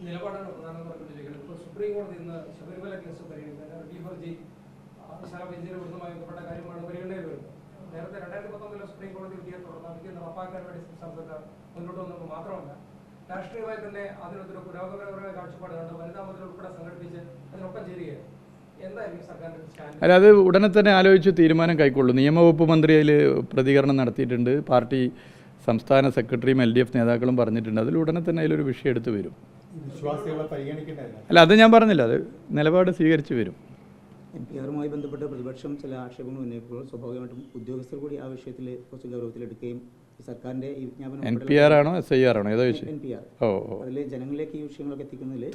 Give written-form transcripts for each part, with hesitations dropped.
നിലപാടാണ് പ്രധാനം പറഞ്ഞിരിക്കുന്നത്. ഇപ്പോൾ സുപ്രീം കോടതി ഇന്ന് ശബരിമല കേസ് പരിഗണിക്കാൻ ഈ ഹർജി ബെഞ്ചിന് വിടുന്നതുമായി ബന്ധപ്പെട്ട കാര്യമാണ് പരിഗണനയിൽ വരുന്നത്. നേരത്തെ 2019 സുപ്രീം കോടതി വിധിയെ തുടർന്ന് വിധി നടപ്പാക്കാൻ വേണ്ടി സംസ്ഥാന സർക്കാർ മുന്നോട്ട് വന്നത് മാത്രമല്ല, രാഷ്ട്രീയമായി തന്നെ അതിനൊരു പുരോഗമനപരമായ കാഴ്ചപ്പാട് കണ്ട് വനിതാ മതിൽ ഉൾപ്പെടെ സംഘടിപ്പിച്ച് അതിനൊപ്പം ചേരുകയാണ്. എന്തായിരിക്കും സർക്കാരിന്റെ സ്റ്റാൻഡ്? അല്ല, അത് ഉടനെ തന്നെ ആലോചിച്ച് തീരുമാനം കൈക്കൊള്ളും. നിയമവകുപ്പ് മന്ത്രി അതിൽ പ്രതികരണം നടത്തിയിട്ടുണ്ട്. പാർട്ടി സംസ്ഥാന സെക്രട്ടറിയും LDF നേതാക്കളും പറഞ്ഞിട്ടുണ്ട്. അതിൽ ഉടനെ തന്നെ അതിലൊരു വിഷയം എടുത്ത് വരും. അല്ല, അത് ഞാൻ പറഞ്ഞില്ല, അത് നിലപാട് സ്വീകരിച്ച് വരും. NPR-മായി ബന്ധപ്പെട്ട പ്രതിപക്ഷം ചില ആക്ഷേപങ്ങൾ ഉന്നയിക്കുമ്പോൾ സ്വാഭാവികമായിട്ടും ഉദ്യോഗസ്ഥർ കൂടി ആ വിഷയത്തിൽ കുറച്ച് ഗൗരവത്തിലെടുക്കുകയും സർക്കാരിന്റെ ഈ വിജ്ഞാപനം NPR ആണോ SIR ആണോ ഏതോ ചോദിച്ചു? NPR. അതിൽ ജനങ്ങളിലേക്ക് ഈ വിഷയങ്ങളൊക്കെ എത്തിക്കുന്നതിൽ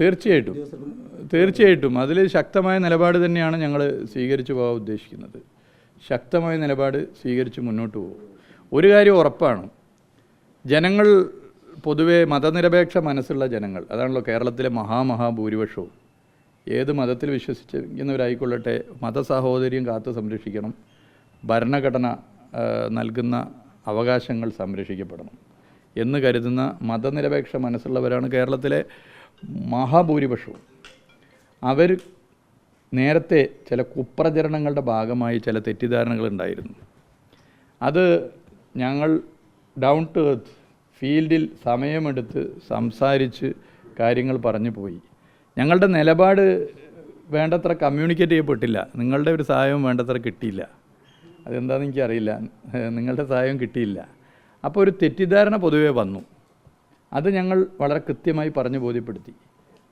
തീർച്ചയായിട്ടും അതിൽ ശക്തമായ നിലപാട് തന്നെയാണ് ഞങ്ങൾ സ്വീകരിച്ചു പോകാൻ ഉദ്ദേശിക്കുന്നത്. ശക്തമായ നിലപാട് സ്വീകരിച്ച് മുന്നോട്ട് പോകും. ഒരു കാര്യം ഉറപ്പാണ്, ജനങ്ങൾ പൊതുവെ മതനിരപേക്ഷ മനസ്സുള്ള ജനങ്ങൾ, അതാണല്ലോ കേരളത്തിലെ മഹാഭൂരിപക്ഷവും. ഏത് മതത്തിൽ വിശ്വസിക്കുന്നവരായിക്കൊള്ളട്ടെ, മതസാഹോദര്യം കാത്തു സംരക്ഷിക്കണം, ഭരണഘടന നൽകുന്ന അവകാശങ്ങൾ സംരക്ഷിക്കപ്പെടണം എന്ന് കരുതുന്ന മതനിരപേക്ഷ മനസ്സുള്ളവരാണ് കേരളത്തിലെ മഹാഭൂരിപക്ഷവും. അവർ നേരത്തെ ചില കുപ്രചരണങ്ങളുടെ ഭാഗമായി ചില തെറ്റിദ്ധാരണകൾ ഉണ്ടായിരുന്നു. അത് ഞങ്ങൾ ഡൗൺ ടു എർത്ത് ഫീൽഡിൽ സമയമെടുത്ത് സംസാരിച്ച് കാര്യങ്ങൾ പറഞ്ഞു പോയി. ഞങ്ങളുടെ നിലപാട് വേണ്ടത്ര കമ്മ്യൂണിക്കേറ്റ് ചെയ്യപ്പെട്ടില്ല. നിങ്ങളുടെ ഒരു സഹായവും വേണ്ടത്ര കിട്ടിയില്ല. അതെന്താണെന്ന് എനിക്കറിയില്ല. നിങ്ങളുടെ സഹായം കിട്ടിയില്ല. അപ്പോൾ ഒരു തെറ്റിദ്ധാരണ പൊതുവേ വന്നു. അത് ഞങ്ങൾ വളരെ കൃത്യമായി പറഞ്ഞു ബോധ്യപ്പെടുത്തി.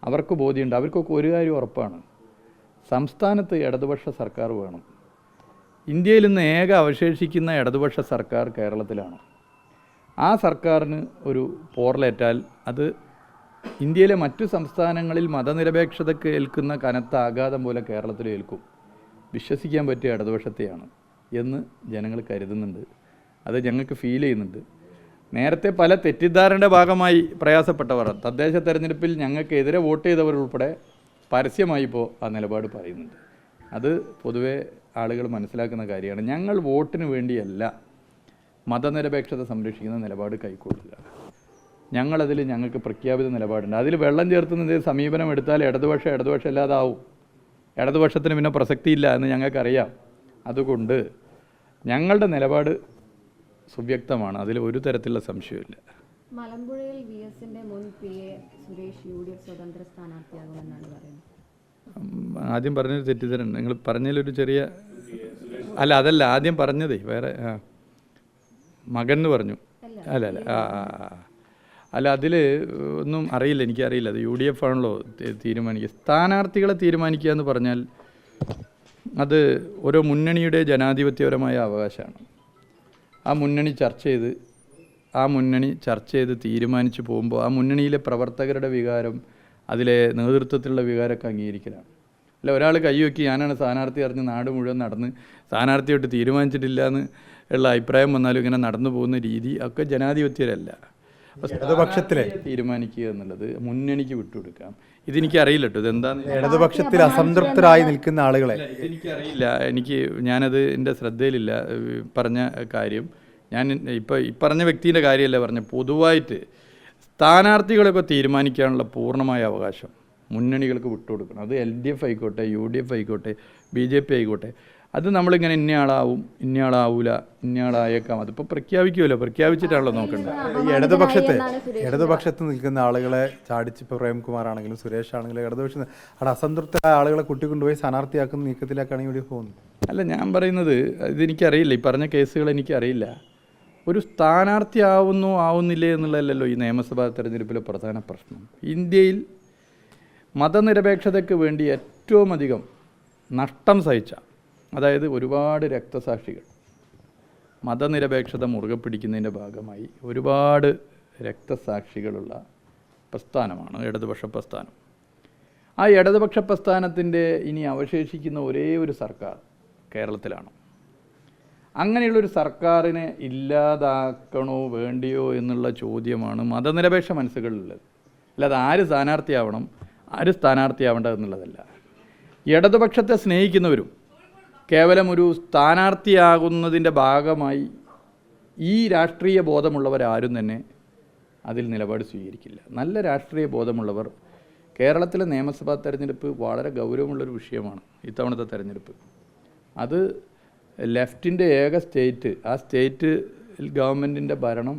അവർക്ക് ബോധ്യമുണ്ട്. അവർക്കൊക്കെ ഒരു കാര്യം ഉറപ്പാണ്, സംസ്ഥാനത്ത് ഇടതുപക്ഷ സർക്കാർ വേണം. ഇന്ത്യയിൽ ഇന്ന് ഏക അവശേഷിക്കുന്ന ഇടതുപക്ഷ സർക്കാർ കേരളത്തിലാണ്. ആ സർക്കാരിന് ഒരു പോറലേറ്റാൽ അത് ഇന്ത്യയിലെ മറ്റു സംസ്ഥാനങ്ങളിൽ മതനിരപേക്ഷതയ്ക്ക് ഏൽക്കുന്ന കനത്ത ആഘാതം പോലെ കേരളത്തിൽ ഏൽക്കും. വിശ്വസിക്കാൻ പറ്റിയ ഇടതുപക്ഷത്തെയാണ് എന്ന് ജനങ്ങൾ കരുതുന്നുണ്ട്. അത് ഞങ്ങൾക്ക് ഫീൽ ചെയ്യുന്നുണ്ട്. നേരത്തെ പല തെറ്റിദ്ധാരണയുടെ ഭാഗമായി പ്രയാസപ്പെട്ടവർ, തദ്ദേശ തെരഞ്ഞെടുപ്പിൽ ഞങ്ങൾക്കെതിരെ വോട്ട് ചെയ്തവരുൾപ്പെടെ പരസ്യമായി ഇപ്പോൾ ആ നിലപാട് പറയുന്നുണ്ട്. അത് പൊതുവെ ആളുകൾ മനസ്സിലാക്കുന്ന കാര്യമാണ്. ഞങ്ങൾ വോട്ടിന് വേണ്ടിയല്ല മതനിരപേക്ഷത സംരക്ഷിക്കുന്ന നിലപാട് കൈക്കൊള്ളുക. ഞങ്ങളതിൽ ഞങ്ങൾക്ക് പ്രഖ്യാപിത നിലപാടുണ്ട്. അതിൽ വെള്ളം ചേർത്തുന്ന സമീപനം എടുത്താൽ ഇടതുപക്ഷം അല്ലാതാവും. ഇടതുപക്ഷത്തിന് പിന്നെ പ്രസക്തിയില്ല എന്ന് ഞങ്ങൾക്കറിയാം. അതുകൊണ്ട് ഞങ്ങളുടെ നിലപാട് സുവ്യക്തമാണ്. അതിൽ ഒരു തരത്തിലുള്ള സംശയമില്ല. മലമ്പുഴയിൽ VS-ന്റെ മുൻ PA സുരേഷ് UDF സ്വതന്ത്ര സ്ഥാനാർത്ഥിയാകുമെന്നാണ് പറയുന്നത്. ആദ്യം പറഞ്ഞൊരു തെറ്റിദ്ധരൻ, നിങ്ങൾ പറഞ്ഞതിലൊരു ചെറിയ അതല്ല ആദ്യം പറഞ്ഞതേ വേറെ മകൻ എന്ന് പറഞ്ഞു. അല്ല അതിൽ ഒന്നും അറിയില്ല, എനിക്കറിയില്ല. അത് UDF ആണല്ലോ തീരുമാനിക്കുക. സ്ഥാനാർത്ഥികളെ തീരുമാനിക്കുക എന്ന് പറഞ്ഞാൽ അത് ഓരോ മുന്നണിയുടെ ജനാധിപത്യപരമായ അവകാശമാണ്. ആ മുന്നണി ചർച്ച ചെയ്ത് തീരുമാനിച്ചു പോകുമ്പോൾ ആ മുന്നണിയിലെ പ്രവർത്തകരുടെ വികാരം, അതിലെ നേതൃത്വത്തിലുള്ള വികാരമൊക്കെ അംഗീകരിക്കലാണ്. അല്ല, ഒരാൾ കൈവയ്ക്ക് ഞാനാണ് സ്ഥാനാർത്ഥി അറിഞ്ഞ് നാട് മുഴുവൻ നടന്ന് സ്ഥാനാർത്ഥിയായിട്ട് തീരുമാനിച്ചിട്ടില്ല എന്ന് ഉള്ള അഭിപ്രായം വന്നാലും ഇങ്ങനെ നടന്നു പോകുന്ന രീതി ഒക്കെ ജനാധിപത്യരല്ല. ഇടതുപക്ഷത്തിലെ തീരുമാനിക്കുക എന്നുള്ളത് മുന്നണിക്ക് വിട്ടുകൊടുക്കാം. ഇതെനിക്കറിയില്ല കേട്ടോ, ഇതെന്താന്ന്. ഇടതുപക്ഷത്തിൽ അസംതൃപ്തരായി നിൽക്കുന്ന ആളുകളെ ഇതെനിക്കറിയില്ല. ഞാനത് എൻ്റെ ശ്രദ്ധയിലില്ല പറഞ്ഞ കാര്യം. ഞാൻ പറഞ്ഞ വ്യക്തിൻ്റെ കാര്യമല്ല പറഞ്ഞ, പൊതുവായിട്ട് സ്ഥാനാർത്ഥികളൊക്കെ തീരുമാനിക്കാനുള്ള പൂർണ്ണമായ അവകാശം മുന്നണികൾക്ക് വിട്ടുകൊടുക്കണം. അത് LDF ആയിക്കോട്ടെ, UDF ആയിക്കോട്ടെ, BJP ആയിക്കോട്ടെ. അത് നമ്മളിങ്ങനെ ഇന്നയാളാവും, ഇന്നയാളാവൂല, ഇന്നയാളായേക്കാം, അതിപ്പോൾ പ്രഖ്യാപിക്കുമല്ലോ, പ്രഖ്യാപിച്ചിട്ടാണല്ലോ നോക്കേണ്ടത്. ഈ ഇടതുപക്ഷത്ത് നിൽക്കുന്ന ആളുകളെ ചാടിച്ച്, ഇപ്പോൾ പ്രേംകുമാർ ആണെങ്കിലും സുരേഷ് ആണെങ്കിലും ഇടതുപക്ഷം അവിടെ അസംതൃപ്തരായ ആളുകളെ കൂട്ടിക്കൊണ്ടുപോയി സ്ഥാനാർത്ഥിയാക്കുന്ന നീക്കത്തിലേക്കാണ് ഇവിടെ പോകുന്നത്. അല്ല, ഞാൻ പറയുന്നത് ഇതെനിക്കറിയില്ല. ഈ പറഞ്ഞ കേസുകൾ എനിക്കറിയില്ല. ഒരു സ്ഥാനാർത്ഥിയാവുന്നോ ആവുന്നില്ലേ എന്നുള്ളതല്ലല്ലോ ഈ നിയമസഭാ തെരഞ്ഞെടുപ്പിലെ പ്രധാന പ്രശ്നം. ഇന്ത്യയിൽ മതനിരപേക്ഷതയ്ക്ക് വേണ്ടി ഏറ്റവും അധികം നഷ്ടം സഹിച്ച, അതായത് ഒരുപാട് രക്തസാക്ഷികൾ, മതനിരപേക്ഷത മുറുകെ പിടിക്കുന്നതിൻ്റെ ഭാഗമായി ഒരുപാട് രക്തസാക്ഷികളുള്ള പ്രസ്ഥാനമാണ് ഇടതുപക്ഷ പ്രസ്ഥാനം. ആ ഇടതുപക്ഷ പ്രസ്ഥാനത്തിൻ്റെ ഇനി അവശേഷിക്കുന്ന ഒരേ ഒരു സർക്കാർ കേരളത്തിലാണ്. അങ്ങനെയുള്ളൊരു സർക്കാരിനെ ഇല്ലാതാക്കണോ വേണ്ടിയോ എന്നുള്ള ചോദ്യമാണ് മതനിരപേക്ഷ മനസ്സുകളിലുള്ളത്. അല്ലാതെ ആര് സ്ഥാനാർത്ഥിയാവണം, ആര് സ്ഥാനാർത്ഥിയാവേണ്ടതെന്നുള്ളതല്ല. ഇടതുപക്ഷത്തെ സ്നേഹിക്കുന്നവരും കേവലം ഒരു സ്ഥാനാർത്ഥിയാകുന്നതിൻ്റെ ഭാഗമായി ഈ രാഷ്ട്രീയ ബോധമുള്ളവരാരും തന്നെ അതിൽ നിലപാട് സ്വീകരിക്കില്ല. നല്ല രാഷ്ട്രീയ ബോധമുള്ളവർ കേരളത്തിലെ നിയമസഭാ തെരഞ്ഞെടുപ്പ് വളരെ ഗൗരവമുള്ളൊരു വിഷയമാണ് ഇത്തവണത്തെ തെരഞ്ഞെടുപ്പ്. അത് ലെഫ്റ്റിൻ്റെ ഏക സ്റ്റേറ്റ്, ആ സ്റ്റേറ്റ് ഗവൺമെൻറ്റിൻ്റെ ഭരണം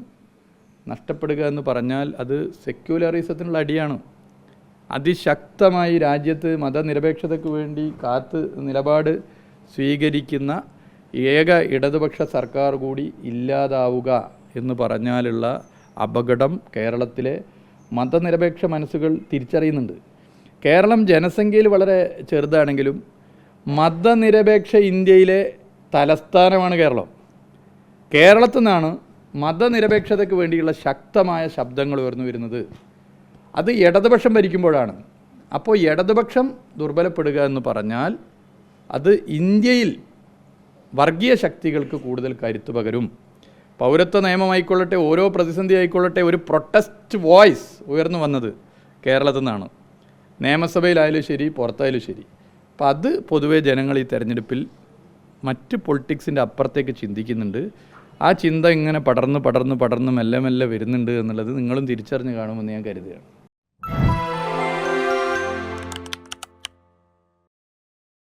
നഷ്ടപ്പെടുക എന്ന് പറഞ്ഞാൽ അത് സെക്യുലറിസത്തിനുള്ള അടിയാണ്. അതിശക്തമായി രാജ്യത്ത് മതനിരപേക്ഷതയ്ക്ക് വേണ്ടി നിലപാട് സ്വീകരിക്കുന്ന ഏക ഇടതുപക്ഷ സർക്കാർ കൂടി ഇല്ലാതാവുക എന്ന് പറഞ്ഞാലുള്ള അപകടം കേരളത്തിലെ മതനിരപേക്ഷ മനസ്സുകൾ തിരിച്ചറിയുന്നുണ്ട്. കേരളം ജനസംഖ്യയിൽ വളരെ ചെറുതാണെങ്കിലും മതനിരപേക്ഷ ഇന്ത്യയിലെ തലസ്ഥാനമാണ് കേരളം. കേരളത്തിൽ നിന്നാണ് മതനിരപേക്ഷതയ്ക്ക് വേണ്ടിയുള്ള ശക്തമായ ശബ്ദങ്ങൾ ഉയർന്നു വരുന്നത്. അത് ഇടതുപക്ഷം ഭരിക്കുമ്പോഴാണ്. അപ്പോൾ ഇടതുപക്ഷം ദുർബലപ്പെടുക എന്ന് പറഞ്ഞാൽ അത് ഇന്ത്യയിൽ വർഗീയ ശക്തികൾക്ക് കൂടുതൽ കരുത്ത് പകരും. പൗരത്വ നിയമമായിക്കൊള്ളട്ടെ, ഓരോ പ്രതിസന്ധി ആയിക്കൊള്ളട്ടെ, ഒരു പ്രൊട്ടസ്റ്റ് വോയിസ് ഉയർന്നു വന്നത് കേരളത്തിൽ നിന്നാണ്. നിയമസഭയിലായാലും ശരി, പുറത്തായാലും ശരി. അപ്പം അത് പൊതുവേ ജനങ്ങൾ ഈ തെരഞ്ഞെടുപ്പിൽ മറ്റ് പൊളിറ്റിക്സിൻ്റെ അപ്പുറത്തേക്ക് ചിന്തിക്കുന്നുണ്ട്. ആ ചിന്ത ഇങ്ങനെ പടർന്ന് മെല്ലെ വരുന്നുണ്ട് എന്നുള്ളത് നിങ്ങളും തിരിച്ചറിഞ്ഞ് കാണുമെന്ന് ഞാൻ കരുതുകയാണ്.